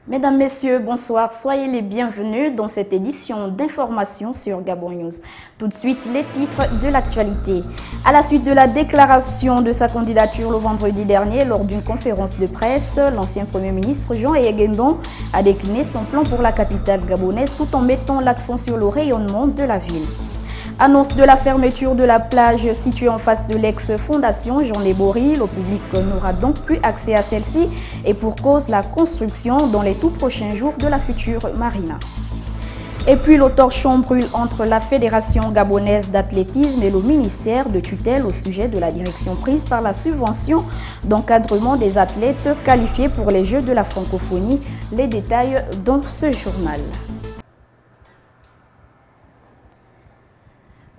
Mesdames, Messieurs, bonsoir. Soyez les bienvenus dans cette édition d'information sur Gabon News. Tout de suite, les titres de l'actualité. À la suite de la déclaration de sa candidature le vendredi dernier lors d'une conférence de presse, l'ancien Premier ministre Jean Eyéguendon a décliné son plan pour la capitale gabonaise tout en mettant l'accent sur le rayonnement de la ville. Annonce de la fermeture de la plage située en face de l'ex-fondation Jean Lébory. Le public n'aura donc plus accès à celle-ci et pour cause la construction dans les tout prochains jours de la future marina. Et puis le torchon brûle entre la Fédération gabonaise d'athlétisme et le ministère de tutelle au sujet de la direction prise par la subvention d'encadrement des athlètes qualifiés pour les Jeux de la francophonie. Les détails dans ce journal.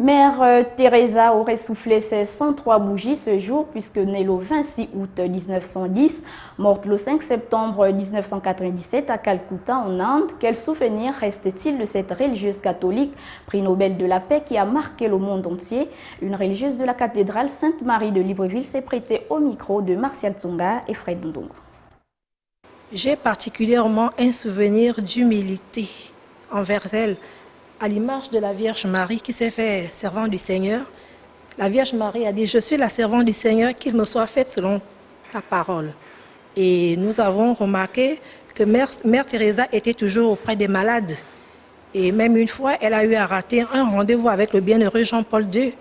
Mère Teresa aurait soufflé ses 103 bougies ce jour puisque née le 26 août 1910, morte le 5 septembre 1997 à Calcutta en Inde. Quel souvenir reste-t-il de cette religieuse catholique, prix Nobel de la paix qui a marqué le monde entier? Une religieuse de la cathédrale Sainte-Marie de Libreville s'est prêtée au micro de Martial Tsonga et Fred Ndongo. J'ai particulièrement un souvenir d'humilité envers elle. À l'image de la Vierge Marie qui s'est fait servante du Seigneur, la Vierge Marie a dit « Je suis la servante du Seigneur, qu'il me soit fait selon ta parole ». Et nous avons remarqué que Mère Teresa était toujours auprès des malades. Et même une fois, elle a eu à rater un rendez-vous avec le bienheureux Jean-Paul II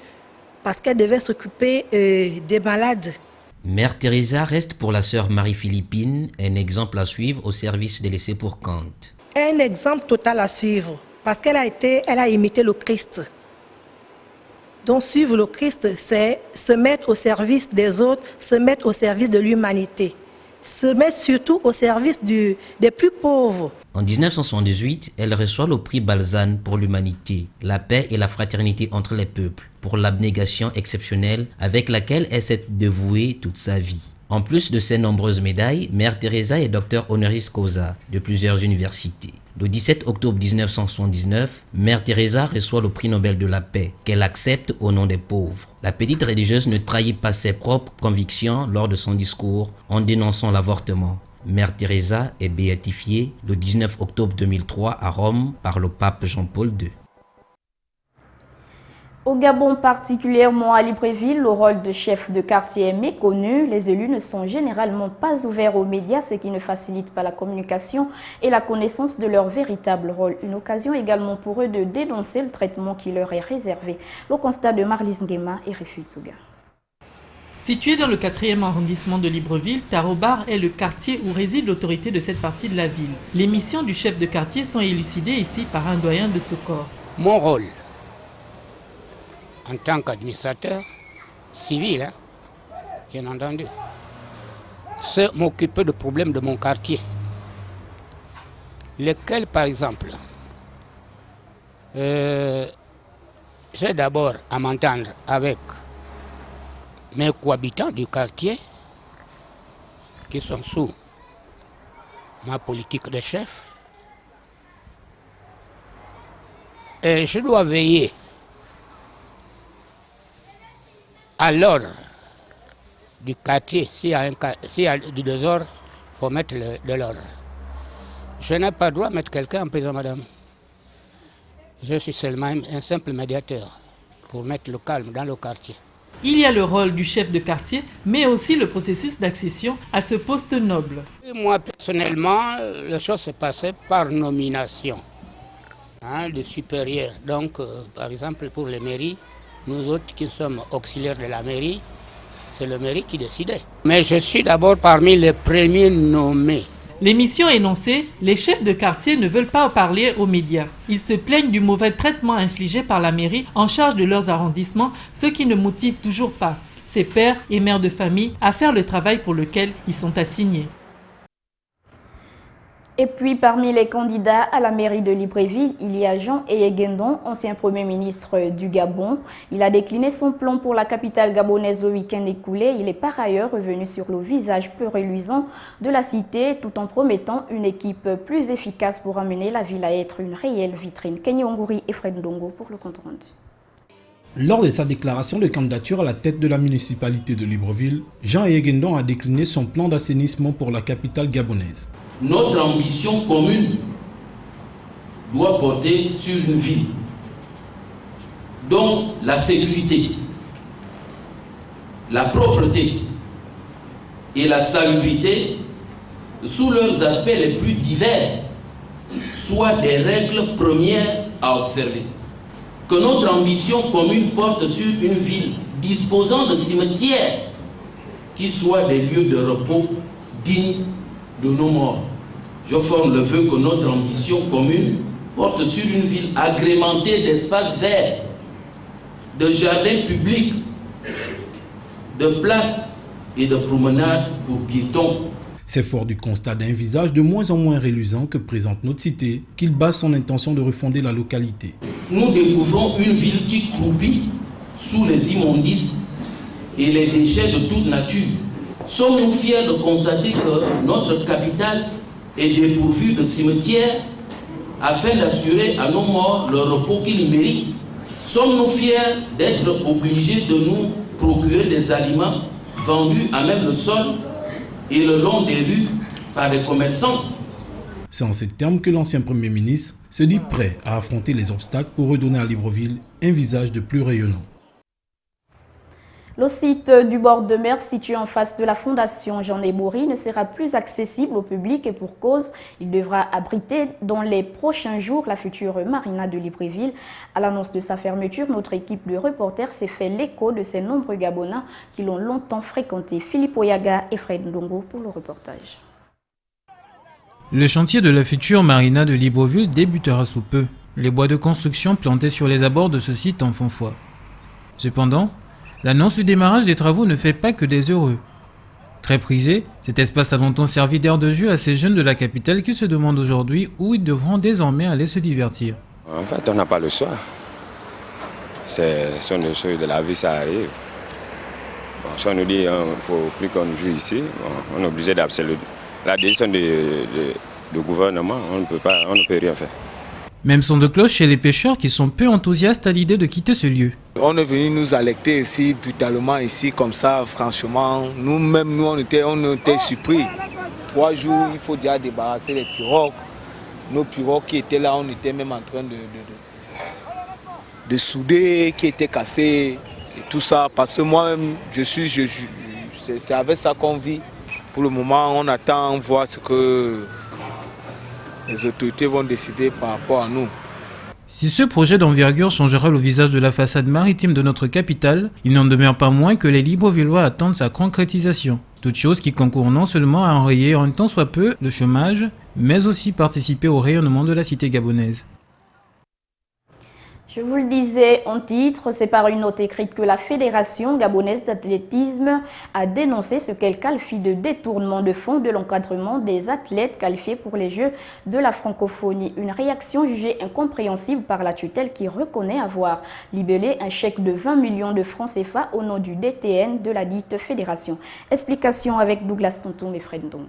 parce qu'elle devait s'occuper des malades. Mère Teresa reste pour la sœur Marie-Philippine un exemple à suivre au service des laissés pour compte. Un exemple total à suivre. Parce qu'elle a imité le Christ. Donc suivre le Christ, c'est se mettre au service des autres, se mettre au service de l'humanité, se mettre surtout au service des plus pauvres. En 1978, elle reçoit le prix Balzane pour l'humanité, la paix et la fraternité entre les peuples, pour l'abnégation exceptionnelle avec laquelle elle s'est dévouée toute sa vie. En plus de ses nombreuses médailles, Mère Teresa est docteur honoris causa de plusieurs universités. Le 17 octobre 1979, Mère Teresa reçoit le prix Nobel de la paix, qu'elle accepte au nom des pauvres. La petite religieuse ne trahit pas ses propres convictions lors de son discours en dénonçant l'avortement. Mère Teresa est béatifiée le 19 octobre 2003 à Rome par le pape Jean-Paul II. Au Gabon, particulièrement à Libreville, le rôle de chef de quartier est méconnu. Les élus ne sont généralement pas ouverts aux médias, ce qui ne facilite pas la communication et la connaissance de leur véritable rôle. Une occasion également pour eux de dénoncer le traitement qui leur est réservé. Le constat de Marlise Nguema et Rifu Tsuga. Situé dans le 4e arrondissement de Libreville, Tarobar est le quartier où réside l'autorité de cette partie de la ville. Les missions du chef de quartier sont élucidées ici par un doyen de ce corps. Mon rôle en tant qu'administrateur civil, bien entendu, c'est m'occuper des problèmes de mon quartier. Lesquels, par exemple, j'ai d'abord à m'entendre avec mes cohabitants du quartier qui sont sous ma politique de chef. Et je dois veiller à l'ordre du quartier. S'il y a du désordre, il faut mettre de l'ordre. Je n'ai pas le droit de mettre quelqu'un en prison, madame. Je suis seulement un simple médiateur pour mettre le calme dans le quartier. Il y a le rôle du chef de quartier, mais aussi le processus d'accession à ce poste noble. Et moi, personnellement, les choses se passaient par nomination de supérieur. Donc, par exemple, pour les mairies, nous autres qui sommes auxiliaires de la mairie, c'est le mairie qui décidait. Mais je suis d'abord parmi les premiers nommés. Les missions énoncées, les chefs de quartier ne veulent pas parler aux médias. Ils se plaignent du mauvais traitement infligé par la mairie en charge de leurs arrondissements, ce qui ne motive toujours pas ces pères et mères de famille à faire le travail pour lequel ils sont assignés. Et puis, parmi les candidats à la mairie de Libreville, il y a Jean Eyéguendon, ancien Premier ministre du Gabon. Il a décliné son plan pour la capitale gabonaise le week-end écoulé. Il est par ailleurs revenu sur le visage peu reluisant de la cité, tout en promettant une équipe plus efficace pour amener la ville à être une réelle vitrine. Kenny Ongouri et Fred Ndongo pour le compte rendu. Lors de sa déclaration de candidature à la tête de la municipalité de Libreville, Jean Eyéguendon a décliné son plan d'assainissement pour la capitale gabonaise. Notre ambition commune doit porter sur une ville dont la sécurité, la propreté et la salubrité, sous leurs aspects les plus divers, soient des règles premières à observer. Que notre ambition commune porte sur une ville disposant de cimetières qui soient des lieux de repos dignes de nos morts. Je forme le vœu que notre ambition commune porte sur une ville agrémentée d'espaces verts, de jardins publics, de places et de promenades pour piétons. C'est fort du constat d'un visage de moins en moins reluisant que présente notre cité qu'il base son intention de refonder la localité. Nous découvrons une ville qui croupit sous les immondices et les déchets de toute nature. Sommes-nous fiers de constater que notre capitale est dépourvue de cimetières afin d'assurer à nos morts le repos qu'ils méritent? Sommes-nous fiers d'être obligés de nous procurer des aliments vendus à même le sol et le long des rues par les commerçants? C'est en ces termes que l'ancien Premier ministre se dit prêt à affronter les obstacles pour redonner à Libreville un visage de plus rayonnant. Le site du bord de mer situé en face de la fondation Jean Eboury ne sera plus accessible au public et pour cause, il devra abriter dans les prochains jours la future marina de Libreville. À l'annonce de sa fermeture, notre équipe de reporters s'est fait l'écho de ces nombreux Gabonais qui l'ont longtemps fréquenté. Philippe Oyaga et Fred Ndongo pour le reportage. Le chantier de la future marina de Libreville débutera sous peu. Les bois de construction plantés sur les abords de ce site en font foi. Cependant, l'annonce du démarrage des travaux ne fait pas que des heureux. Très prisé, cet espace a longtemps servi d'aire de jeu à ces jeunes de la capitale qui se demandent aujourd'hui où ils devront désormais aller se divertir. En fait, on n'a pas le choix. C'est sur les choses de la vie, ça arrive. Bon, si on nous dit qu'il ne faut plus qu'on joue ici, bon, on est obligé d'accepter la décision du gouvernement, on ne peut rien faire. Même son de cloche chez les pêcheurs qui sont peu enthousiastes à l'idée de quitter ce lieu. On est venu nous alerter ici, brutalement ici, comme ça, franchement. Nous-mêmes, on était surpris. 3 jours, il faut déjà débarrasser les pirogues. Nos pirogues qui étaient là, on était même en train de souder, qui étaient cassées et tout ça. Parce que moi-même, c'est avec ça qu'on vit. Pour le moment, on attend voir ce que les autorités vont décider par rapport à nous. Si ce projet d'envergure changera le visage de la façade maritime de notre capitale, il n'en demeure pas moins que les Librevillois attendent sa concrétisation. Toute chose qui concourt non seulement à enrayer un tant soit peu le chômage, mais aussi participer au rayonnement de la cité gabonaise. Je vous le disais en titre, c'est par une note écrite que la Fédération gabonaise d'athlétisme a dénoncé ce qu'elle qualifie de détournement de fonds de l'encadrement des athlètes qualifiés pour les Jeux de la francophonie. Une réaction jugée incompréhensible par la tutelle qui reconnaît avoir libellé un chèque de 20 millions de francs CFA au nom du DTN de la dite fédération. Explication avec Douglas Tonton et Fred Ndongo.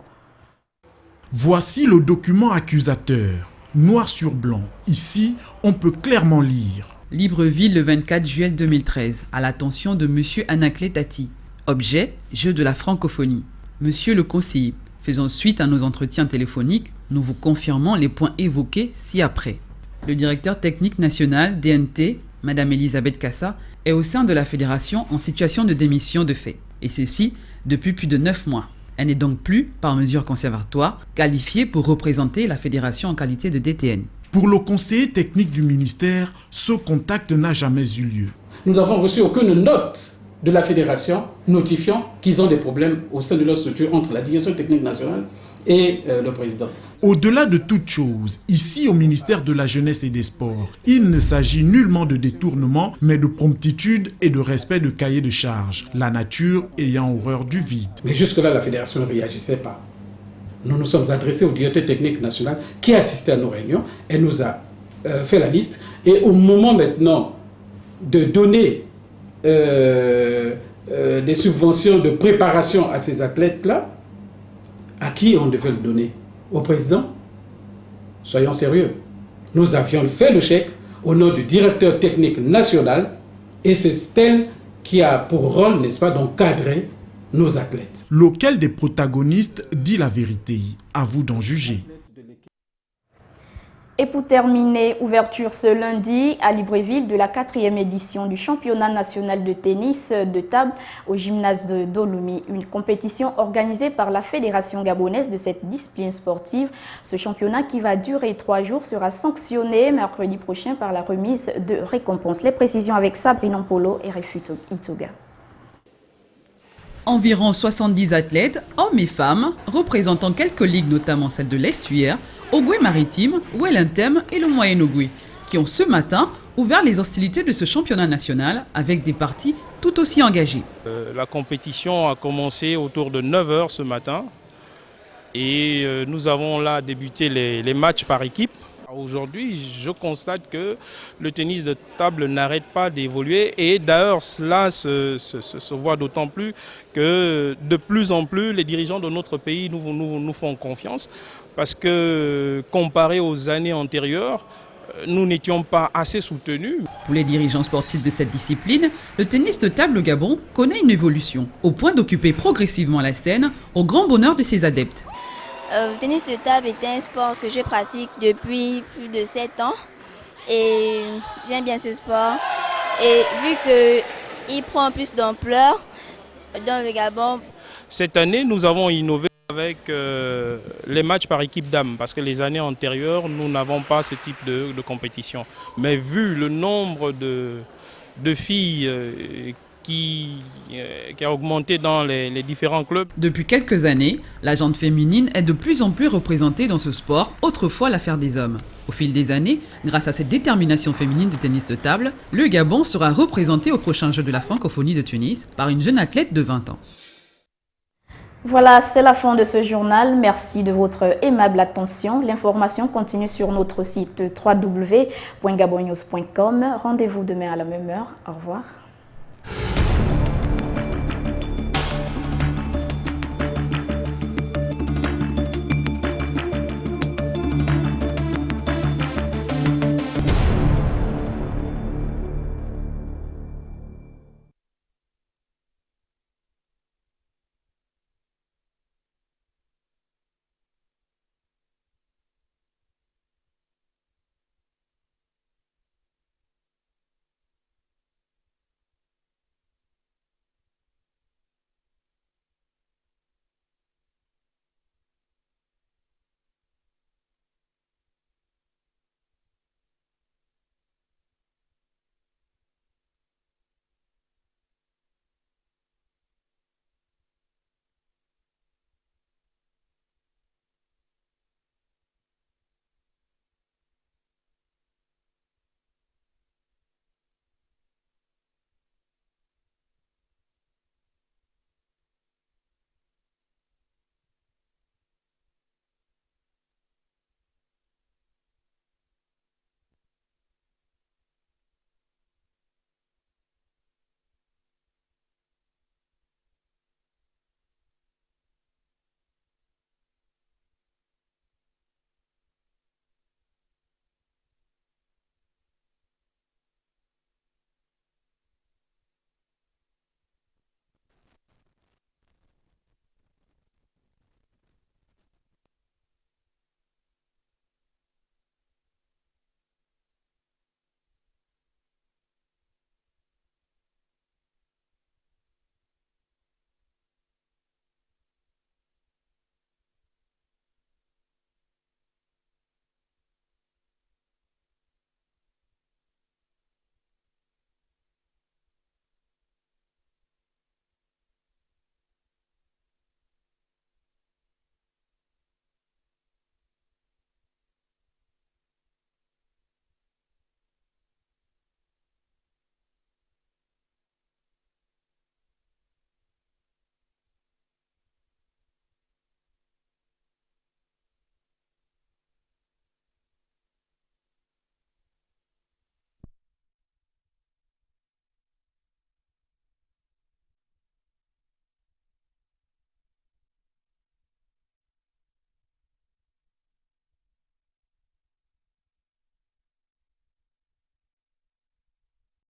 Voici le document accusateur. Noir sur blanc, ici, on peut clairement lire. Libreville le 24 juillet 2013, à l'attention de M. Anaclet Tati. Objet, Jeux de la francophonie. Monsieur le conseiller, faisant suite à nos entretiens téléphoniques, nous vous confirmons les points évoqués ci-après. Le directeur technique national DNT, Mme Elisabeth Kassa, est au sein de la fédération en situation de démission de fait, et ceci depuis plus de 9 mois. Elle n'est donc plus, par mesure conservatoire, qualifiée pour représenter la fédération en qualité de DTN. Pour le conseiller technique du ministère, ce contact n'a jamais eu lieu. Nous n'avons reçu aucune note de la fédération notifiant qu'ils ont des problèmes au sein de leur structure entre la direction technique nationale et le président. Au-delà de toute chose, ici au ministère de la Jeunesse et des Sports, il ne s'agit nullement de détournement, mais de promptitude et de respect de cahier de charges, la nature ayant horreur du vide. Mais jusque-là, la fédération ne réagissait pas. Nous nous sommes adressés au directeur technique national qui a assisté à nos réunions. Elle nous a fait la liste. Et au moment maintenant de donner des subventions de préparation à ces athlètes-là, à qui on devait le donner? Au président? Soyons sérieux. Nous avions fait le chèque au nom du directeur technique national et c'est elle qui a pour rôle, n'est-ce pas, d'encadrer nos athlètes. Lequel des protagonistes dit la vérité? À vous d'en juger. Et pour terminer, ouverture ce lundi à Libreville de la 4e édition du championnat national de tennis de table au gymnase de Dolomi, une compétition organisée par la Fédération gabonaise de cette discipline sportive. Ce championnat qui va durer 3 jours sera sanctionné mercredi prochain par la remise de récompenses. Les précisions avec Sabrina Polo et Refu Itoga. Environ 70 athlètes, hommes et femmes, représentant quelques ligues, notamment celle de l'Estuaire, Ogoué Maritime, Ouellentem et le Moyen Ogoué, qui ont ce matin ouvert les hostilités de ce championnat national avec des parties tout aussi engagées. La compétition a commencé autour de 9 h ce matin et nous avons là débuté les matchs par équipe. Aujourd'hui, je constate que le tennis de table n'arrête pas d'évoluer et d'ailleurs cela se voit d'autant plus que de plus en plus les dirigeants de notre pays nous font confiance parce que comparé aux années antérieures, nous n'étions pas assez soutenus. Pour les dirigeants sportifs de cette discipline, le tennis de table au Gabon connaît une évolution au point d'occuper progressivement la scène au grand bonheur de ses adeptes. Le tennis de table est un sport que je pratique depuis plus de 7 ans et j'aime bien ce sport. Et vu qu'il prend plus d'ampleur dans le Gabon. Cette année, nous avons innové avec les matchs par équipe dames parce que les années antérieures, nous n'avons pas ce type de compétition. Mais vu le nombre de filles qui a augmenté dans les différents clubs. Depuis quelques années, la jante féminine est de plus en plus représentée dans ce sport, autrefois l'affaire des hommes. Au fil des années, grâce à cette détermination féminine de tennis de table, le Gabon sera représenté au prochain Jeux de la francophonie de Tunis par une jeune athlète de 20 ans. Voilà, c'est la fin de ce journal. Merci de votre aimable attention. L'information continue sur notre site www.gabonnews.com. Rendez-vous demain à la même heure. Au revoir.